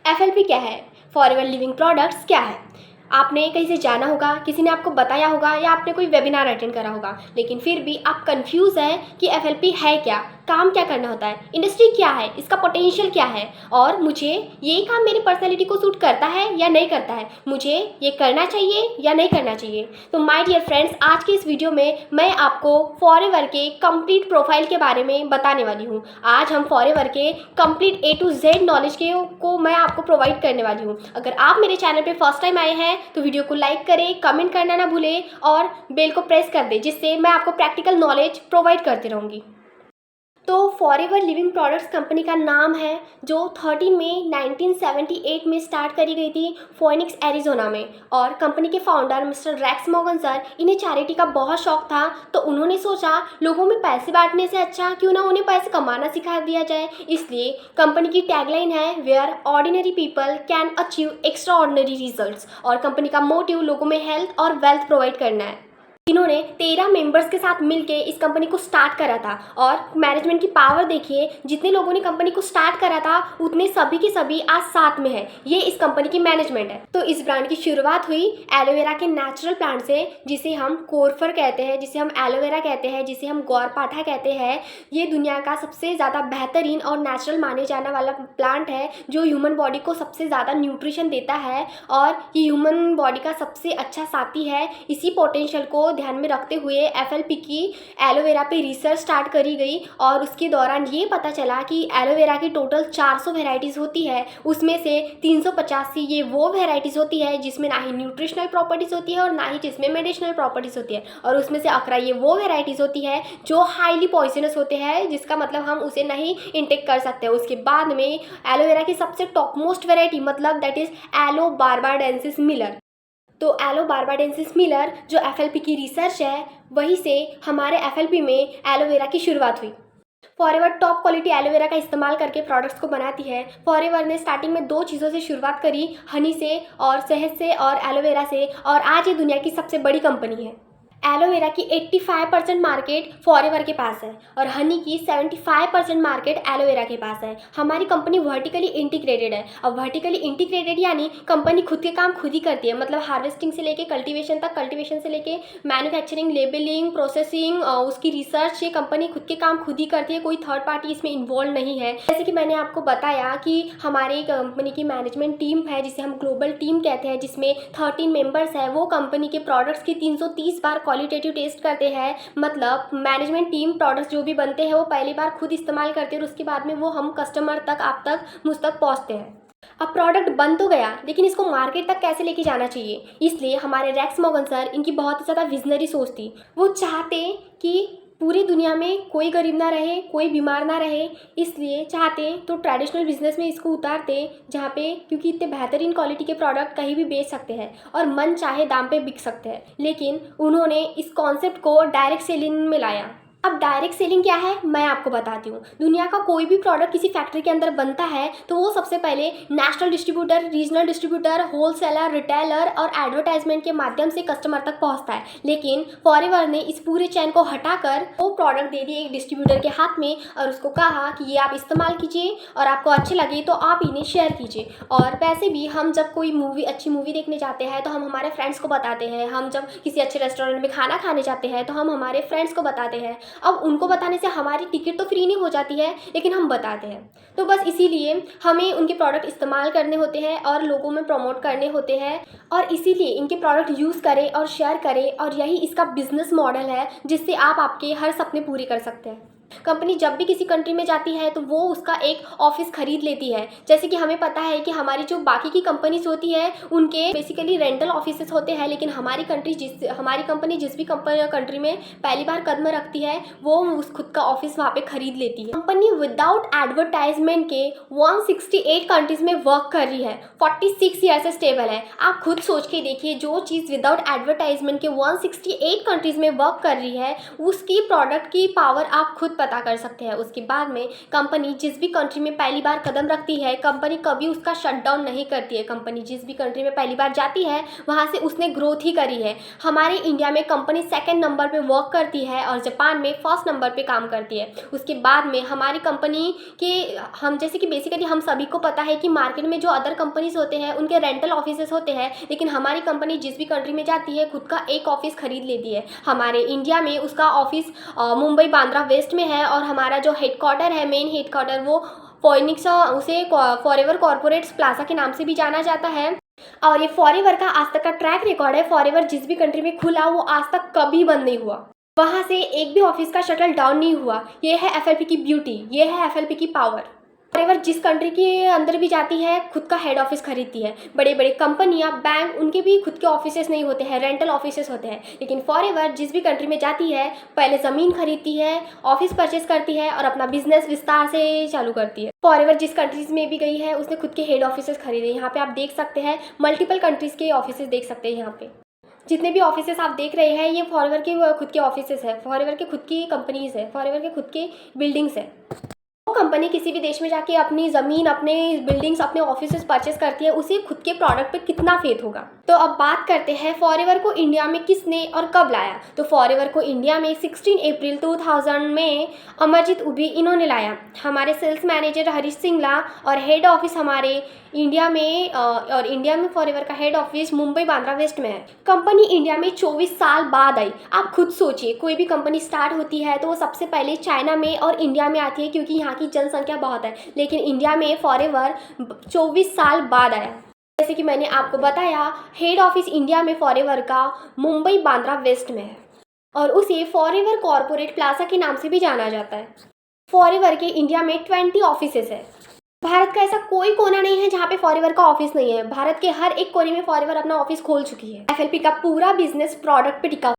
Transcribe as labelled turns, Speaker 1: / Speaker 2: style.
Speaker 1: FLP क्या है? Forever living products क्या है? आपने कहीं से जाना होगा, किसी ने आपको बताया होगा या आपने कोई वेबिनार अटेंड करा होगा, लेकिन फिर भी आप कंफ्यूज हैं कि एफएलपी है क्या, काम क्या करना होता है, इंडस्ट्री क्या है, इसका पोटेंशियल क्या है और मुझे ये काम मेरी पर्सनैलिटी को सूट करता है या नहीं करता है, मुझे ये करना चाहिए या नहीं करना चाहिए। तो माय डियर फ्रेंड्स, आज के इस वीडियो में मैं आपको फॉरएवर के कंप्लीट प्रोफाइल के बारे में बताने वाली हूँ। आज हम फॉरएवर के complete A to Z knowledge को मैं आपको प्रोवाइड करने वाली हूँ। अगर आप मेरे चैनल पे फर्स्ट टाइम आए हैं तो वीडियो को लाइक करें, कमेंट करना ना भूलें और बेल को प्रेस कर दें, जिससे मैं आपको प्रैक्टिकल नॉलेज प्रोवाइड करती रहूँगी। तो फॉरएवर लिविंग प्रोडक्ट्स कंपनी का नाम है, जो 13 मई 1978 में स्टार्ट करी गई थी फोनिक्स एरिजोना में। और कंपनी के founder mister Rex Morgan sir, इन्हें चैरिटी का बहुत शौक था, तो उन्होंने सोचा लोगों में पैसे बांटने से अच्छा क्यों ना उन्हें पैसे कमाना सिखा दिया जाए। इसलिए कंपनी की टैगलाइन है where ordinary people can achieve extraordinary results. और कंपनी का मोटिव लोगों में हेल्थ और वेल्थ प्रोवाइड करना है। इन्होंने 13 मेंबर्स के साथ मिलके इस कंपनी को स्टार्ट करा था। और मैनेजमेंट की पावर देखिए, जितने लोगों ने कंपनी को स्टार्ट करा था उतने सभी के सभी आज साथ में है। ये इस कंपनी की मैनेजमेंट है। तो इस ब्रांड की शुरुआत हुई एलोवेरा के नेचुरल प्लांट से, जिसे हम कोरफर कहते हैं, जिसे हम एलोवेरा कहते हैं, जिसे हम गौरपाठा कहते हैं। ये दुनिया का सबसे ज़्यादा बेहतरीन और नेचुरल माने जाने वाला प्लांट है, जो ह्यूमन बॉडी को सबसे ज़्यादा न्यूट्रिशन देता है और ये ह्यूमन बॉडी का सबसे अच्छा साथी है। इसी पोटेंशियल को ध्यान में रखते हुए एफएलपी की एलोवेरा पे रिसर्च स्टार्ट करी गई और उसके दौरान ये पता चला कि एलोवेरा की टोटल 400 वेराइटीज़ होती है। उसमें से 385 ये वो वेराइटीज़ होती है जिसमें ना ही न्यूट्रिशनल प्रॉपर्टीज़ होती है और ना ही जिसमें मेडिसिनल प्रॉपर्टीज़ होती है। और उसमें से 11 ये वो वेराइटीज़ होती है जो हाईली पॉइजनस होते हैं, जिसका मतलब हम उसे नहीं इंटेक कर सकते। उसके बाद में एलोवेरा की सबसे टॉप मोस्ट वेराइटी मतलब that is yellow barbadensis Miller. तो एलो बार्बाडेंसिस मिलर जो एफएलपी की रिसर्च है, वहीं से हमारे एफएलपी में एलोवेरा की शुरुआत हुई। फॉरएवर टॉप क्वालिटी एलोवेरा का इस्तेमाल करके प्रोडक्ट्स को बनाती है। फॉरएवर ने स्टार्टिंग में 2 चीज़ों से शुरुआत करी, हनी से और शहद से और एलोवेरा से, और आज ये दुनिया की सबसे बड़ी कंपनी है। एलोवेरा की 85% मार्केट फॉरएवर के पास है और हनी की 75% मार्केट एलोवेरा के पास है। हमारी कंपनी वर्टिकली इंटीग्रेटेड है। और वर्टिकली इंटीग्रेटेड यानी कंपनी खुद के काम खुद ही करती है, मतलब हार्वेस्टिंग से लेके कल्टीवेशन तक, कल्टीवेशन से लेके मैन्युफैक्चरिंग, लेबलिंग, प्रोसेसिंग, उसकी रिसर्च, ये कंपनी खुद के काम खुद ही करती है। कोई थर्ड पार्टी इसमें इन्वॉल्व नहीं है। जैसे कि मैंने आपको बताया कि हमारी कंपनी की मैनेजमेंट टीम है, जिसे हम ग्लोबल टीम कहते हैं, जिसमें 13 मेंबर्स है। वो कंपनी के प्रोडक्ट्स की 330 बार क्वालिटेटिव टेस्ट करते हैं। मतलब मैनेजमेंट टीम प्रोडक्ट्स जो भी बनते हैं वो पहली बार खुद इस्तेमाल करते हैं और उसके बाद में वो हम कस्टमर तक, आप तक, मुझ तक पहुंचते हैं। अब प्रोडक्ट बन तो गया, लेकिन इसको मार्केट तक कैसे लेके जाना चाहिए, इसलिए हमारे रेक्स मॉर्गन सर, इनकी बहुत ही ज़्यादा विजनरी सोच थी। वो चाहते कि पूरी दुनिया में कोई गरीब ना रहे, कोई बीमार ना रहे, इसलिए चाहते तो ट्रेडिशनल बिजनेस में इसको उतारते, जहाँ पे क्योंकि इतने बेहतरीन क्वालिटी के प्रोडक्ट कहीं भी बेच सकते हैं और मन चाहे दाम पे बिक सकते हैं। लेकिन उन्होंने इस कॉन्सेप्ट को डायरेक्ट सेलिंग में लाया। अब डायरेक्ट सेलिंग क्या है मैं आपको बताती हूँ। दुनिया का कोई भी प्रोडक्ट किसी फैक्ट्री के अंदर बनता है तो वो सबसे पहले national distributor, regional distributor, wholesaler, retailer और एडवर्टाइजमेंट के माध्यम से कस्टमर तक पहुँचता है। लेकिन फॉरएवर ने इस पूरे चैन को हटाकर वो प्रोडक्ट दे दिए एक डिस्ट्रीब्यूटर के हाथ में और उसको कहा कि ये आप इस्तेमाल कीजिए और आपको अच्छे लगे तो आप इन्हें शेयर कीजिए। और वैसे भी हम जब कोई अच्छी मूवी देखने जाते हैं तो हम हमारे फ्रेंड्स को बताते हैं, हम जब किसी अच्छे रेस्टोरेंट में खाना खाने जाते हैं तो हम हमारे फ्रेंड्स को बताते हैं। अब उनको बताने से हमारी टिकट तो फ्री नहीं हो जाती है, लेकिन हम बताते हैं। तो बस इसीलिए हमें उनके प्रोडक्ट इस्तेमाल करने होते हैं और लोगों में प्रमोट करने होते हैं, और इसीलिए इनके प्रोडक्ट यूज़ करें और शेयर करें, और यही इसका बिजनेस मॉडल है जिससे आप आपके हर सपने पूरे कर सकते हैं। कंपनी जब भी किसी कंट्री में जाती है तो वो उसका एक ऑफिस खरीद लेती है। जैसे कि हमें पता है कि हमारी जो बाकी की कंपनीज होती है उनके बेसिकली रेंटल ऑफिसेस होते हैं, लेकिन हमारी कंपनी जिस भी कंट्री में पहली बार कदम रखती है वो उस खुद का ऑफिस वहाँ पे खरीद लेती है। कंपनी विदाउट एडवर्टाइजमेंट के 168 कंट्रीज में वर्क कर रही है, 46 ईयर से स्टेबल है। आप खुद सोच के देखिए, जो चीज़ विदाउट एडवर्टाइजमेंट के 168 कंट्रीज में वर्क कर रही है, उसकी प्रोडक्ट की पावर आप खुद खुद पता कर सकते हैं। उसके बाद में कंपनी जिस भी कंट्री में पहली बार कदम रखती है, कंपनी कभी उसका शटडाउन नहीं करती है। कंपनी जिस भी कंट्री में पहली बार जाती है वहाँ से उसने ग्रोथ ही करी है। हमारे इंडिया में कंपनी सेकंड नंबर पे वर्क करती है और जापान में फर्स्ट नंबर पे काम करती है। उसके बाद में हमारी कंपनी के हम जैसे कि बेसिकली हम सभी को पता है कि मार्केट में जो अदर कंपनीज होते हैं उनके रेंटल ऑफिसेस होते हैं, लेकिन हमारी कंपनी जिस भी कंट्री में जाती है खुद का एक ऑफिस खरीद लेती है। हमारे इंडिया में उसका ऑफिस मुंबई बांद्रा वेस्ट में है और हमारा जो हेडक्वार्टर है, मेन हेडक्वार्टर, वो फोइनिक्स, उसे फॉरएवर कॉर्पोरेट्स प्लाजा के नाम से भी जाना जाता है। और ये फॉरएवर का आज तक का ट्रैक रिकॉर्ड है। फॉरएवर जिस भी कंट्री में खुला वो आज तक कभी बंद नहीं हुआ, वहाँ से एक भी ऑफिस का शटल डाउन नहीं हुआ। ये है एफएलपी की ब्यूटी, ये है एफएलपी की पावर। फॉरएवर जिस कंट्री के अंदर भी जाती है खुद का हेड ऑफिस खरीदती है। बड़े बड़े कंपनियां, बैंक, उनके भी खुद के ऑफिसेस नहीं होते हैं, रेंटल ऑफिसेस होते हैं। लेकिन फॉरएवर जिस भी कंट्री में जाती है पहले ज़मीन खरीदती है, ऑफिस परचेस करती है और अपना बिजनेस विस्तार से चालू करती है। फॉरएवर जिस कंट्रीज में भी गई है उसने खुद के हेड ऑफिसेस खरीदे। यहाँ पे आप देख सकते हैं मल्टीपल कंट्रीज़ के ऑफिसेस देख सकते हैं। यहाँ पे जितने भी ऑफिसेस आप देख रहे हैं ये फॉरएवर के खुद के ऑफिसेस है, फॉरएवर के खुद की कंपनीज है, फॉरएवर के खुद के बिल्डिंग्स है। कंपनी किसी भी देश में जाके अपनी ज़मीन, अपने बिल्डिंग्स, अपने ऑफिसेस परचेस करती है, उसे खुद के प्रोडक्ट पे कितना फेथ होगा। तो अब बात करते हैं फॉरएवर को इंडिया में किसने और कब लाया। तो फॉरएवर को इंडिया में 16 अप्रैल 2000 में अमरजीत उबी इन्होंने लाया। हमारे सेल्स मैनेजर हरीश सिंगला और हेड ऑफिस हमारे इंडिया में और इंडिया में फॉरएवर का head office Mumbai Bandra west में है। कंपनी इंडिया में 24 साल बाद आई। आप खुद सोचिए, कोई भी कंपनी स्टार्ट होती है तो वो सबसे पहले चाइना में और इंडिया में आती है क्योंकि यहाँ की जनसंख्या बहुत है, लेकिन इंडिया में फॉरएवर 24 साल बाद आया। जैसे कि मैंने आपको बताया हेड ऑफिस इंडिया में फॉरएवर का मुंबई बांद्रा वेस्ट में है और उसे फॉरएवर कॉर्पोरेट प्लाजा के नाम से भी जाना जाता है। फॉरएवर के इंडिया में 20 ऑफिसेस है। भारत का ऐसा कोई कोना नहीं है जहाँ पे फॉरएवर का ऑफिस नहीं है। भारत के हर एक कोने में फॉरएवर अपना ऑफिस खोल चुकी है। एफएलपी का पूरा बिजनेस प्रोडक्ट पे टिका